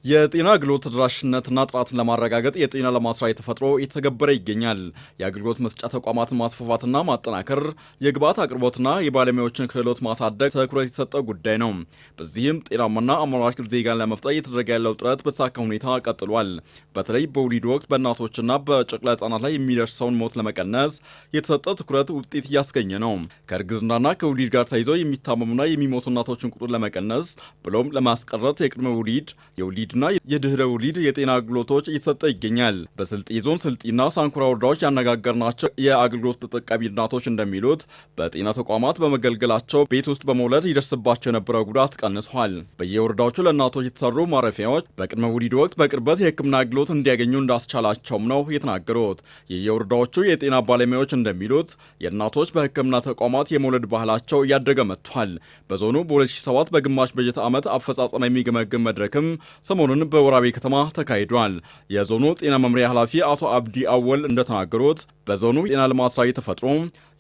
የጤና አገልግሎት ተደራሽነትና ጥራትን ለማረጋገጥ የጤና ልማት ስራ ተፈጥሮ እየተገበረ ይገኛል። የአገልግሎት መስጫ ተቋማትን ማስፋፋትና ማጠናከር፣ የግብዓት አቅርቦትና የባለሙያዎችን ክህሎት ማሳደግ ትኩረት የተሰጠው ጉዳይ ነው። በዚህም ጤናማና አምራች ዜጋን ለመፍጠር እየተደረገ ያለው ጥረት በተሳካ ሁኔታ ቀጥሏል። በተለይ በወሊድ ወቅት በእናቶችና በጨቅላ ህጻናት ላይ የሚደርሰውን ሞት ለመቀነስ የተሰጠው ትኩረት ውጤት እያስገኘ ነው። ከእርግዝናና ከወሊድ ጋር ተይዘው የሚታመሙና የሚሞቱ እናቶችን ቁጥር ለመቀነስ ብሎም ለማስቀረት የቅድመ ወሊድ የወሊድና የድህረ ወሊድ የጤና አገልግሎቶች እየተሰጠ ይገኛል። በስልጤ ዞን ስልጤና ሳንኩራ ወረዳዎች ያነጋገርናቸው የአገልግሎት ተጠቃሚ እናቶች እንደሚሉት በጤና ተቋማት በመገልገላቸው ቤት ውስጥ በመውለድ ይደርስባቸው የነበረው ጉዳት ቀንሷል። በየወረዳዎቹ ለእናቶች የተሰሩ ማረፊያዎች በቅድመ ወሊድ ወቅት በቅርበት የሕክምና አገልግሎት እንዲያገኙ እንዳስቻላቸውም ነው የተናገሩት። የየወረዳዎቹ የጤና ባለሙያዎች እንደሚሉት የእናቶች በሕክምና ተቋማት የመውለድ ባህላቸው እያደገ መጥቷል። በዞኑ በ2007 በግማሽ በጀት ዓመት አፈጻጸም የሚገመግም መድረክም ሰሞኑን በወራቤ ከተማ ተካሂዷል። የዞኑ ጤና መምሪያ ኃላፊ አቶ አብዲ አወል እንደተናገሩት በዞኑ ጤና ልማት ስራ ተፈጥሮ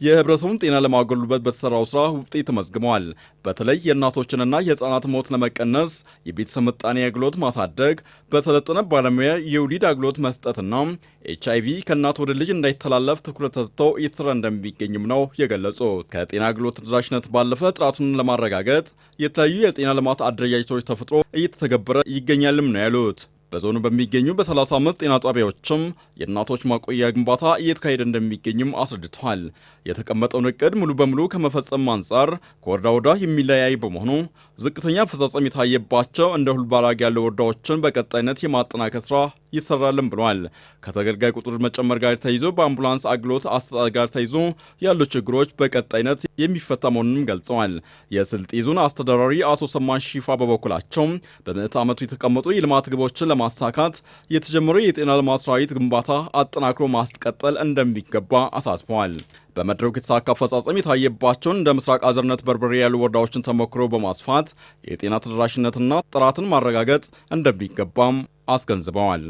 የህብረተሰቡን ጤና ለማጎልበት በተሰራው ስራ ውጤት ተመዝግቧል። በተለይ የእናቶችንና የህፃናት ሞት ለመቀነስ የቤተሰብ ምጣኔ አገልግሎት ማሳደግ፣ በሰለጠነ ባለሙያ የወሊድ አገልግሎት መስጠትና HIV ከእናት ወደ ልጅ እንዳይተላለፍ ትኩረት ተሰጥቶ እየተሰራ እንደሚገኝም ነው የገለጹት። ከጤና አገልግሎት ተደራሽነት ባለፈ ጥራቱን ለማረጋገጥ የተለያዩ የጤና ልማት አደረጃጀቶች ተፈጥሮ እየተተገበረ ይገኛልም ነው ያሉት። በዞኑ በሚገኙ በ35 ጤና ጣቢያዎችም የእናቶች ማቆያ ግንባታ እየተካሄደ እንደሚገኝም አስረድቷል። የተቀመጠውን እቅድ ሙሉ በሙሉ ከመፈጸም አንጻር ከወረዳ ወረዳ የሚለያይ በመሆኑ ዝቅተኛ አፈጻጸም የታየባቸው እንደ ሁልባራግ ያሉ ወረዳዎችን በቀጣይነት የማጠናከር ስራ ይሰራልም ብሏል። ከተገልጋይ ቁጥር መጨመር ጋር ተይዞ በአምቡላንስ አገልግሎት አሰጣጥ ጋር ተይዞ ያሉ ችግሮች በቀጣይነት የሚፈታ መሆኑንም ገልጸዋል። የስልጤ ዞን አስተዳዳሪ አቶ ሰማን ሺፋ በበኩላቸው በምዕተ ዓመቱ የተቀመጡ የልማት ግቦችን ለማሳካት የተጀመረው የጤና ልማት ሰራዊት ግንባታ አጠናክሮ ማስቀጠል እንደሚገባ አሳስበዋል። በመድረኩ የተሳካ አፈጻጸም የታየባቸውን እንደ ምስራቅ አዘርነት በርበሬ ያሉ ወረዳዎችን ተሞክሮ በማስፋት የጤና ተደራሽነትና ጥራትን ማረጋገጥ እንደሚገባም አስገንዝበዋል።